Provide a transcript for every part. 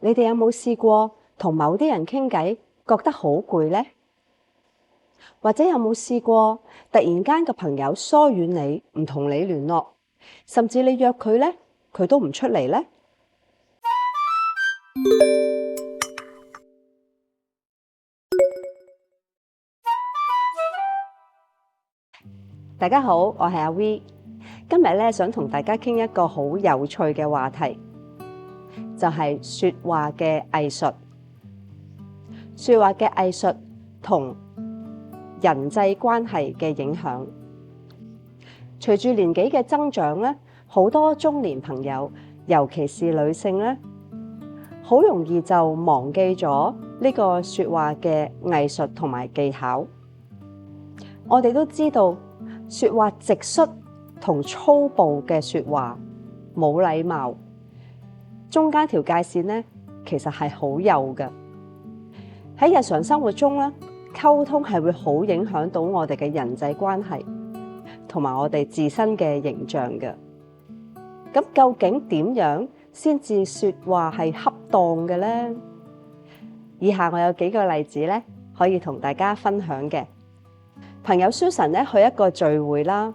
你哋有冇試過同某啲人傾偈，覺得好攰呢？或者有冇試過突然間個朋友疏遠你，唔同你聯絡，甚至你約佢呢，佢都唔出嚟呢？大家好，我係阿 V， 今日咧想同大家傾一個好有趣嘅話題，就係說話嘅藝術。說話嘅藝術同人際關係嘅影響。隨住年紀嘅增長咧，好多中年朋友，尤其是女性咧，好容易就忘記咗呢個說話嘅藝術同埋技巧。我哋都知道，說話直率同粗暴嘅說話，冇禮貌，中間條界線咧，其實係好幼嘅。喺日常生活中咧，溝通係會好影響到我哋嘅人際關係，同埋我哋自身嘅形象嘅。咁究竟點樣先至說話係恰當嘅呢？以下我有幾個例子咧，可以同大家分享嘅。朋友 Susan 咧去一個聚會啦，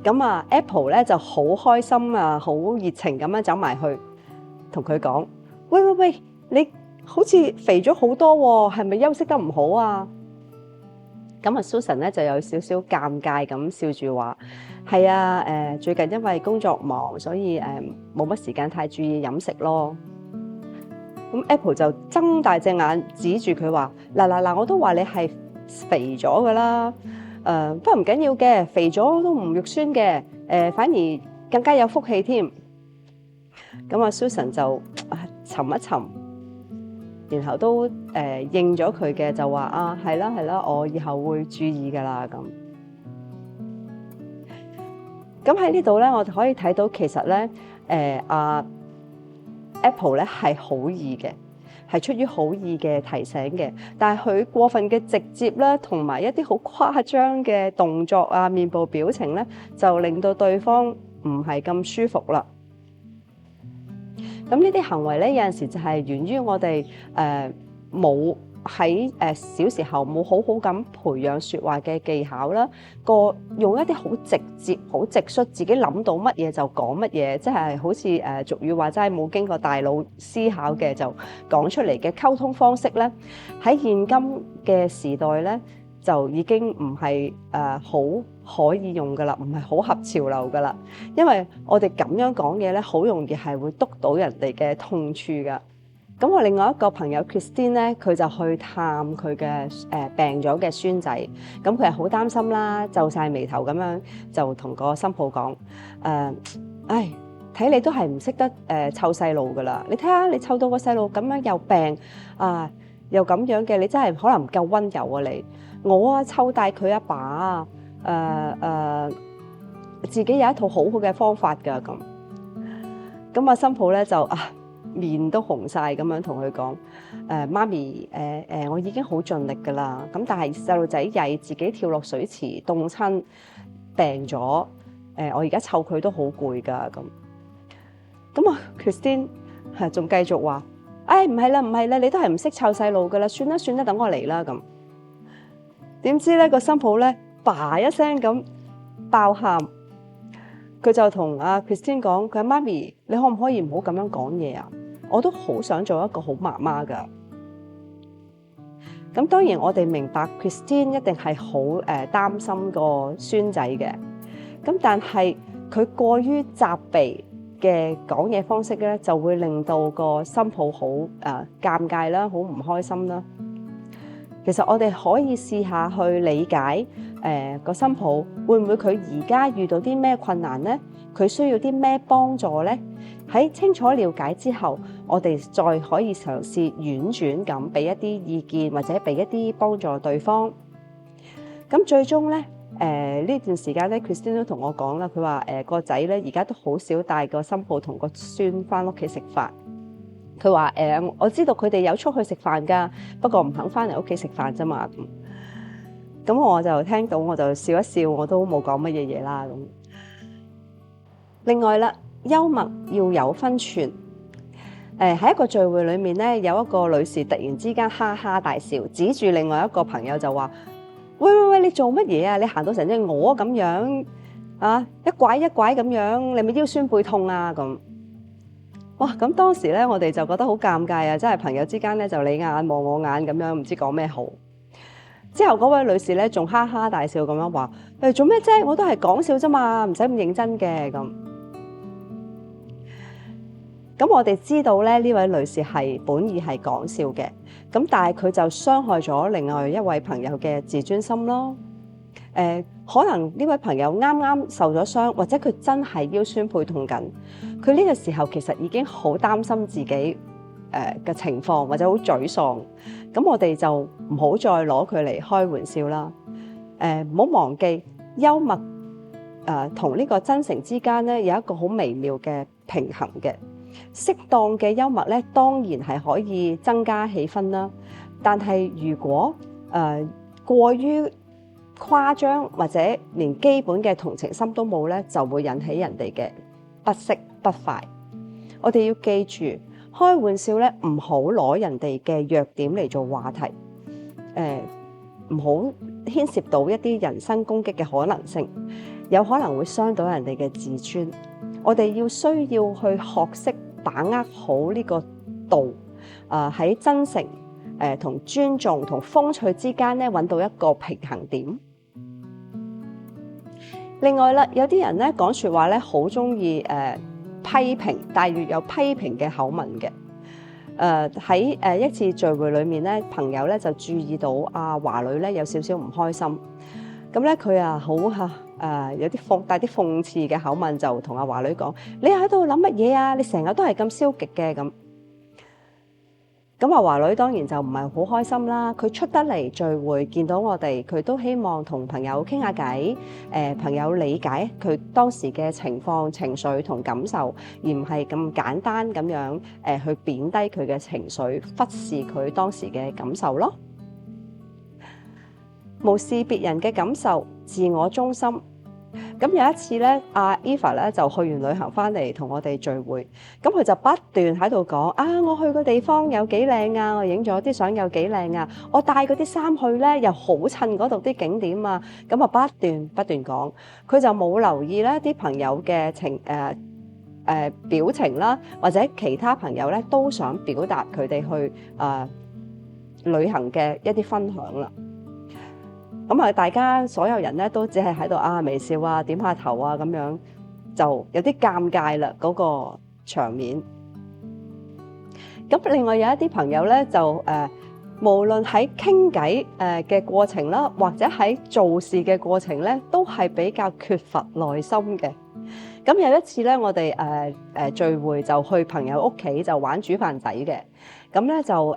咁Apple 咧就好開心啊，好熱情咁樣走埋去，同佢講：喂，你好似肥咗好多喎，係咪休息得唔好啊？咁Susan 咧就有少少尷尬咁笑住話：係啊，最近因為工作忙，所以冇乜時間太注意飲食咯。咁 Apple 就睜大隻眼指住佢話：嗱，我都話你係肥咗噶啦，不過唔緊要嘅，肥咗都唔肉酸嘅，反而更加有福氣添。咁Susan 就沉一沉，然後都應咗佢嘅，就話係啦，我以後會注意噶啦咁。咁喺呢度咧，我哋可以睇到其實咧，Apple 咧係好意嘅，係出於好意嘅提醒嘅，但係佢過分嘅直接咧，同埋一啲好誇張嘅動作啊、面部表情咧，就令到對方唔係咁舒服啦。咁呢啲行為咧，有陣時就係源於我哋冇喺小時候冇好好咁培養說話嘅技巧啦，用一啲好直接、好直率，自己諗到乜嘢就講乜嘢，即係好似俗語話齋冇經過大腦思考嘅就講出嚟嘅溝通方式咧，喺現今嘅時代咧就已經唔係好可以用噶啦，唔係好合潮流噶啦，因為我哋咁樣講嘢咧，好容易係會篤到人哋嘅痛處噶。咁我另外一個朋友 Christine 咧，佢就去探佢嘅病咗嘅孫仔，咁佢係好擔心啦，皺晒眉頭咁樣就同個新抱講：睇你都係唔識得湊細路噶啦，你睇下你湊到個細路咁樣又病又咁樣嘅，你真係可能唔夠溫柔啊你。我湊大佢阿爸自己有一套好好嘅方法㗎咁。咁新抱咧就面都紅晒咁樣同佢講：媽咪，我已經好盡力㗎啦。咁但係細路仔曳，自己跳落水池凍親病咗。我而家湊佢都好攰㗎咁。Christine 仲繼續話：唔係啦，你都係唔識湊細路㗎啦。算啦，等我嚟啦咁。點知咧個新抱咧，叭一聲咁爆喊。佢就同Christine 講：佢話媽咪，你可唔可以唔好咁樣講嘢啊？我都好想做一個好媽媽噶。咁當然我哋明白 Christine 一定係好擔心個孫仔嘅。咁但係佢過於責備嘅講嘢方式咧，就會令到個新抱好尷尬啦，好唔開心啦。其實我哋可以試下去理解個新抱會唔會佢而家遇到啲咩困難呢？佢需要啲咩幫助呢？喺清楚了解之後，我哋再可以嘗試婉轉咁俾一啲意見或者俾一啲幫助對方。咁最終咧呢段時間咧 Christine 都同我講啦，佢話個仔咧而家都好少帶個新抱同個孫翻屋企食飯。佢話我知道佢哋有出去食飯㗎，不過唔肯翻嚟屋企食飯啫嘛。咁我就聽到我就笑一笑，我都冇講乜嘢嘢啦。咁另外啦，幽默要有分寸。喺一個聚會裏面咧，有一個女士突然之間哈哈大笑，指住另外一個朋友就話：喂喂喂，你做乜嘢啊？你行到成隻鵝咁樣啊，一拐一拐咁樣，你咪腰酸背痛啊咁。哇！咁當時咧，我哋就覺得好尷尬啊，真係朋友之間咧就你眼望我眼咁樣，唔知講咩好。之後嗰位女士咧仲哈哈大笑咁樣話：做咩啫？我都係講笑啫嘛，唔使咁認真嘅咁。咁我哋知道咧，呢位女士係本意係講笑嘅，咁但係佢就傷害咗另外一位朋友嘅自尊心咯。可能呢位朋友啱啱受咗傷，或者佢真係腰酸背痛緊，佢呢個時候其實已經好擔心自己嘅情況，或者好沮喪。咁我哋就唔好再攞佢嚟開玩笑啦。唔好忘記幽默同呢個真誠之間咧有一個好微妙嘅平衡嘅。適當嘅幽默咧，當然係可以增加氣氛啦。但係如果過於誇張或者連基本嘅同情心都冇咧，就會引起人哋嘅不適不快。我哋要記住，開玩笑咧唔好攞人哋嘅弱點嚟做話題，唔好牽涉到一啲人身攻擊嘅可能性，有可能會傷到人哋嘅自尊。我哋需要去學識把握好呢個度，喺真誠同尊重同風趣之間咧揾到一個平衡點。另外啦，有啲人咧講説話咧好中意批評，但係越有批評嘅口吻嘅。喺一次聚會裏面咧，朋友咧就注意到阿華女咧有少少唔開心，咁咧佢啊好有啲帶啲諷刺嘅口吻就同阿華女講：你喺度諗乜嘢啊？你成日都係咁消極嘅咁。咁阿華女當然就唔係好開心啦。佢出得嚟聚會見到我哋，佢都希望同朋友傾下偈，朋友理解佢當時嘅情況、情緒同感受，而唔係咁簡單咁樣去貶低佢嘅情緒，忽視佢當時嘅感受咯。無視別人嘅感受，自我中心。咁有一次咧，阿 Eva 咧就去完旅行翻嚟同我哋聚會，咁佢就不斷喺度講：我去個地方有幾靚啊，我影咗啲相有幾靚啊，我帶嗰啲衫去咧又好襯嗰度啲景點啊，咁啊不斷講，佢就冇留意咧啲朋友嘅表情啦，或者其他朋友咧都想表達佢哋去旅行嘅一啲分享啦。咁大家所有人咧都只係喺度微笑啊、點下頭啊咁樣，就有啲尷尬啦嗰個場面。咁另外有一啲朋友咧就無論喺傾偈嘅過程啦，或者喺做事嘅過程咧，都係比較缺乏耐心嘅。咁有一次咧，我哋聚會就去朋友屋企就玩煮飯仔嘅，咁咧就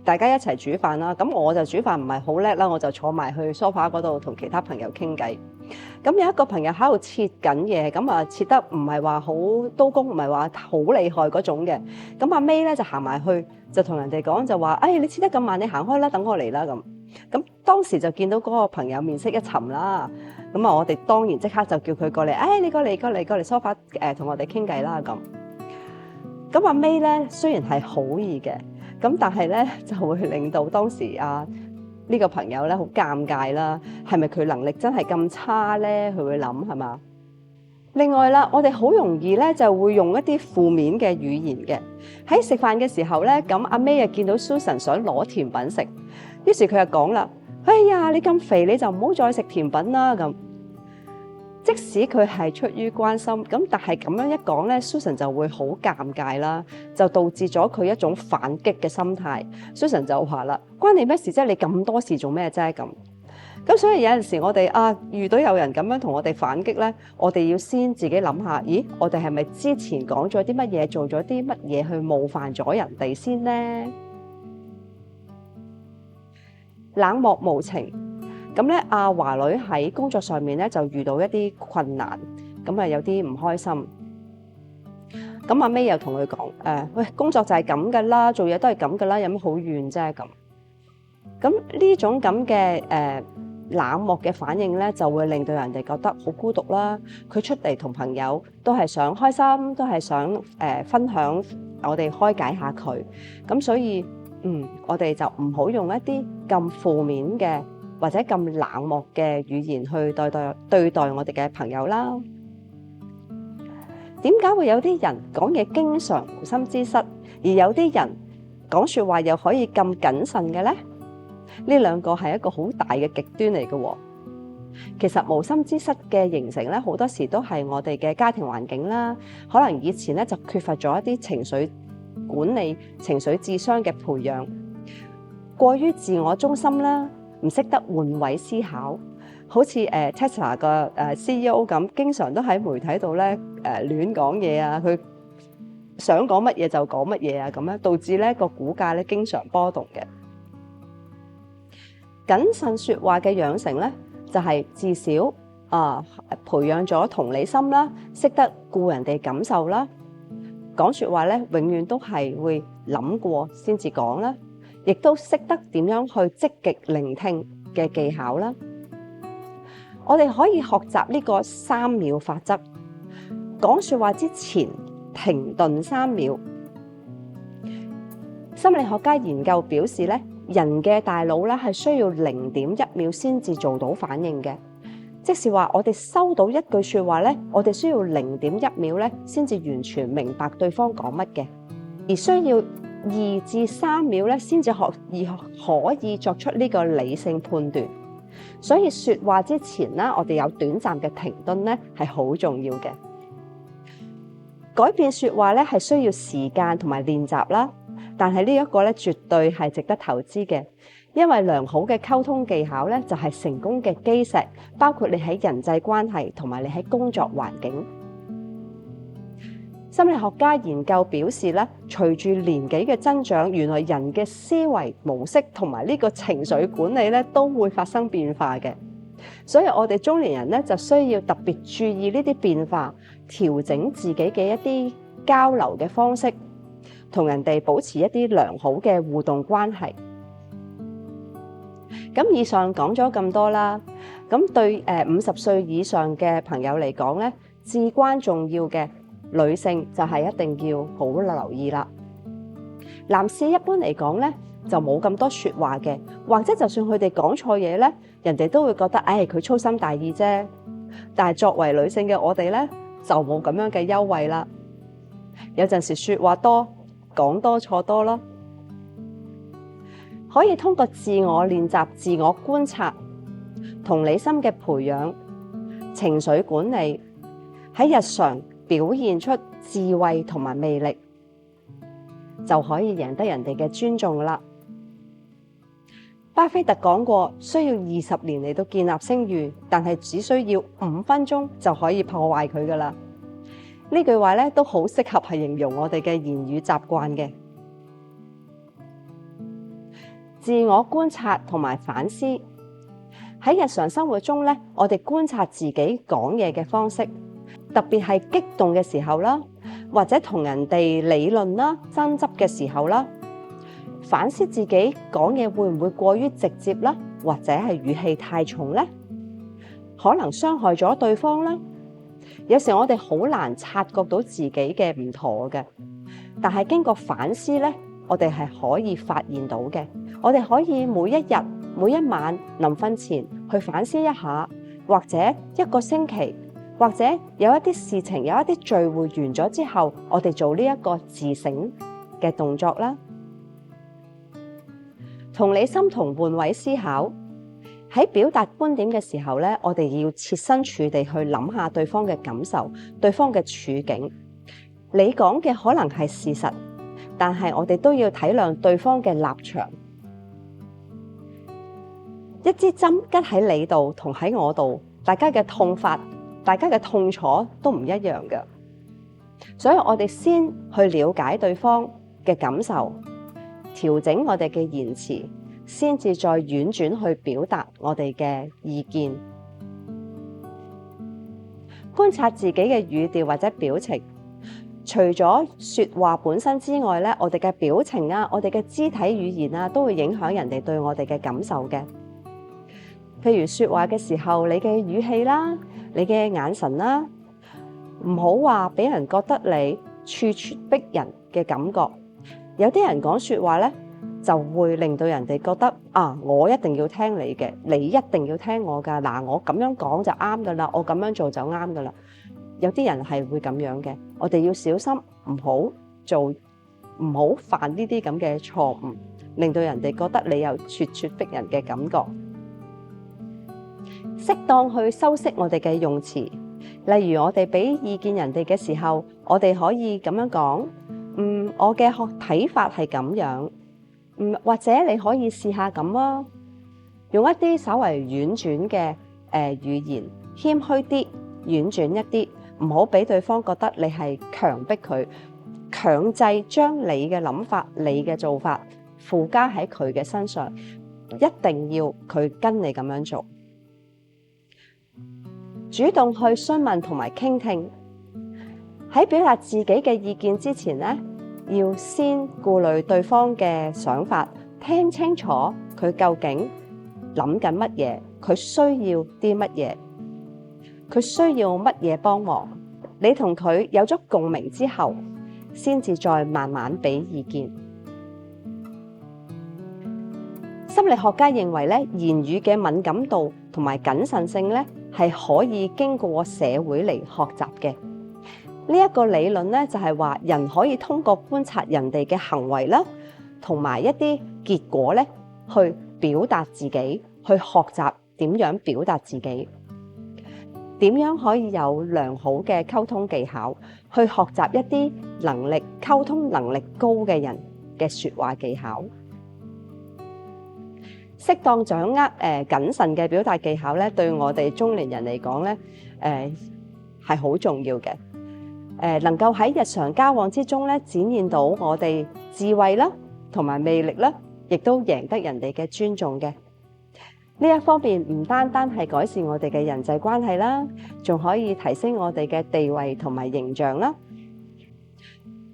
大家一齊煮飯啦，咁我就煮飯唔係好叻啦，我就坐埋去梳化嗰度同其他朋友傾偈。咁有一個朋友喺度切緊嘢，咁切得唔係話好刀工，唔係話好厲害嗰種嘅。咁阿 May 咧就行埋去，就同人哋講就話：你切得咁慢，你行開啦，等我嚟啦咁。咁當時就見到嗰個朋友面色一沉啦。咁我哋當然即刻就叫佢過嚟，你過嚟梳化同我哋傾偈啦咁。咁阿 May 咧雖然係好意嘅。咁但係咧就會令到當時呢個朋友咧好尷尬啦，係咪佢能力真係咁差咧？佢會諗係嘛？另外啦，我哋好容易咧就會用一啲負面嘅語言嘅。喺食飯嘅時候咧，咁阿 May 又見到 Susan 想攞甜品食，於是佢就講啦：哎呀，你咁肥你就唔好再食甜品啦咁。即使佢係出於關心，咁但係咁樣一講咧 Susan 就會好尷尬啦，就導致咗佢一種反擊嘅心態。Susan 就話啦：關你咩事啫？你咁多事做咩啫？咁所以有陣時我哋遇到有人咁樣同我哋反擊咧，我哋要先自己諗下，咦，我哋係咪之前講咗啲乜嘢，做咗啲乜嘢去冒犯咗人哋先呢？冷漠無情。咁咧，阿華女喺工作上面咧就遇到一啲困難，咁有啲唔開心。咁阿 May 又同佢講：喂，工作就係咁噶啦，做嘢都係咁噶啦，有乜好怨啫咁？咁呢種咁嘅冷漠嘅反應咧，就會令到人哋覺得好孤獨啦。佢出嚟同朋友都係想開心，都係想分享，我哋開解下佢。咁所以我哋就唔好用一啲咁負面嘅或者咁冷漠嘅語言去對待我哋嘅朋友啦。點解會有啲人講嘢經常無心之失，而有啲人講說話又可以咁謹慎嘅呢？呢兩個係一個好大嘅極端嚟嘅。其實無心之失嘅形成咧，好多時都係我哋嘅家庭環境啦。可能以前咧就缺乏咗一啲情緒管理、情緒智商嘅培養，過於自我中心啦，唔識得換位思考。好似Tesla 個CEO 咁，經常都喺媒體度咧亂講嘢啊，佢想講乜嘢就講乜嘢啊，咁樣導致咧個股價咧經常波動嘅。謹慎說話嘅養成咧，就係至少培養咗同理心啦，識得顧人哋感受啦，講說話咧永遠都係會諗過先至講啦，亦都識得點樣去積極聆聽嘅技巧啦。我哋可以學習呢個3秒法則，講說話之前停頓3秒。心理學家研究表示咧，人嘅大腦咧係需要0.1秒先至做到反應嘅，即是話我哋收到一句說話咧，我哋需要0.1秒咧先至完全明白對方講乜嘅，而需要2至3秒咧先至可以作出呢個理性判斷。所以說話之前啦，我哋有短暫嘅停頓咧係好重要嘅。改變說話咧係需要時間同埋練習啦，但係呢一個咧絕對係值得投資嘅，因為良好嘅溝通技巧咧就係成功嘅基石，包括你喺人際關係同埋你喺工作環境。心理學家研究表示咧，隨住年紀嘅增長，原來人嘅思維模式同埋呢個情緒管理咧都會發生變化嘅，所以我哋中年人咧就需要特別注意呢啲變化，調整自己嘅一啲交流嘅方式，同人哋保持一啲良好嘅互動關係。咁以上講咗咁多啦，咁對50歲以上嘅朋友嚟講咧，至關重要嘅女性就係一定要好留意啦。男士一般嚟講咧就冇咁多說話嘅，或者就算佢哋講錯嘢咧，人哋都會覺得佢粗心大意啫。但係作為女性嘅我哋咧就冇咁樣嘅優惠啦。有陣時說話多，講多錯多咯。可以通過自我練習、自我觀察、同理心嘅培養、情緒管理，喺日常表現出智慧同埋魅力，就可以贏得人哋嘅尊重啦。巴菲特講過，需要20年嚟到建立聲譽，但係只需要5分鐘就可以破壞佢噶啦。呢句話咧都好適合係形容我哋嘅言語習慣嘅。自我觀察同埋反思，喺日常生活中咧，我哋觀察自己講嘢嘅方式，特別係激動嘅時候啦，或者同人哋理論啦、爭執嘅時候啦，反思自己講嘢會唔會過於直接啦，或者係語氣太重咧，可能傷害咗對方啦。有時我哋好難察覺到自己嘅唔妥嘅，但係經過反思咧，我哋係可以發現到嘅。我哋可以每一日、每一晚臨瞓前去反思一下，或者一個星期，或者有一啲事情、有一啲聚會完咗之後，我哋做呢一個自省嘅動作啦。同理心同換位思考，喺表達觀點嘅時候咧，我哋要設身處地去諗下對方嘅感受、對方嘅處境。你講嘅可能係事實，但係我哋都要體諒對方嘅立場。一支針拮喺你度同喺我度，大家嘅痛法、大家嘅痛楚都唔一樣嘅，所以我哋先去了解對方嘅感受，調整我哋嘅言辭，先至再婉轉去表達我哋嘅意見。觀察自己嘅語調或者表情，除咗說話本身之外咧，我哋嘅表情啊、我哋嘅肢體語言啊，都會影響人哋對我哋嘅感受嘅。譬如說話嘅時候，你嘅語氣啦，你嘅眼神啦，唔好話俾人覺得你咄咄逼人嘅感覺。有啲人講說話咧，就會令到人哋覺得啊，我一定要聽你嘅，你一定要聽我噶。嗱，我咁樣講就啱噶啦，我咁樣做就啱噶啦。有啲人係會咁樣嘅，我哋要小心，唔好犯呢啲咁嘅錯誤，令到人哋覺得你有咄咄逼人嘅感覺。適當去修飾我哋嘅用詞，例如我哋俾意見人哋嘅時候，我哋可以咁樣講，我嘅睇法係咁樣，或者你可以試下咁啊，用一啲稍為婉轉嘅語言，謙虛啲，婉轉一啲，唔好俾對方覺得你係強迫佢，強制將你嘅諗法、你嘅做法附加喺佢嘅身上，一定要佢跟你咁樣做。主動去詢問同埋傾聽，喺表達自己嘅意見之前咧，要先顧慮對方嘅想法，聽清楚佢究竟諗緊乜嘢，佢需要啲乜嘢，佢需要乜嘢幫忙。你同佢有咗共鳴之後，先至再慢慢俾意見。心理學家認為咧，言語嘅敏感度同埋謹慎性咧，係可以經過社會嚟學習嘅。呢一個理論咧，就係話人可以通過觀察人哋嘅行為啦，同埋一啲結果咧，去表達自己，去學習點樣表達自己，點樣可以有良好嘅溝通技巧，去學習一啲溝通能力高嘅人嘅說話技巧。適當掌握謹慎嘅表達技巧咧，對我哋中年人嚟講咧，係好重要嘅。能夠喺日常交往之中咧，展現到我哋智慧啦，同埋魅力啦，亦都贏得人哋嘅尊重嘅。呢一方面唔單單係改善我哋嘅人際關係啦，仲可以提升我哋嘅地位同埋形象啦。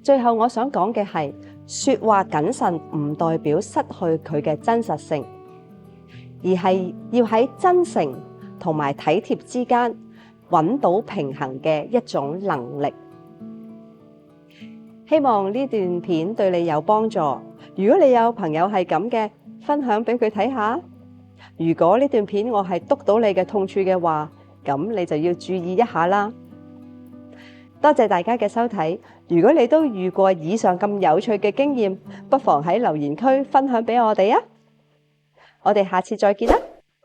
最後我想講嘅係，說話謹慎唔代表失去佢嘅真實性，而係要喺真誠同埋體貼之間揾到平衡嘅一種能力。希望呢段片對你有幫助。如果你有朋友係咁嘅，分享俾佢睇下。如果呢段片我係督到你嘅痛處嘅話，咁你就要注意一下啦。多謝大家嘅收睇。如果你都遇過以上咁有趣嘅經驗，不妨喺留言區分享俾我哋啊！我哋下次再見啦，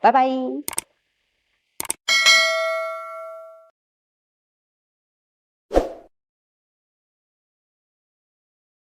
拜拜。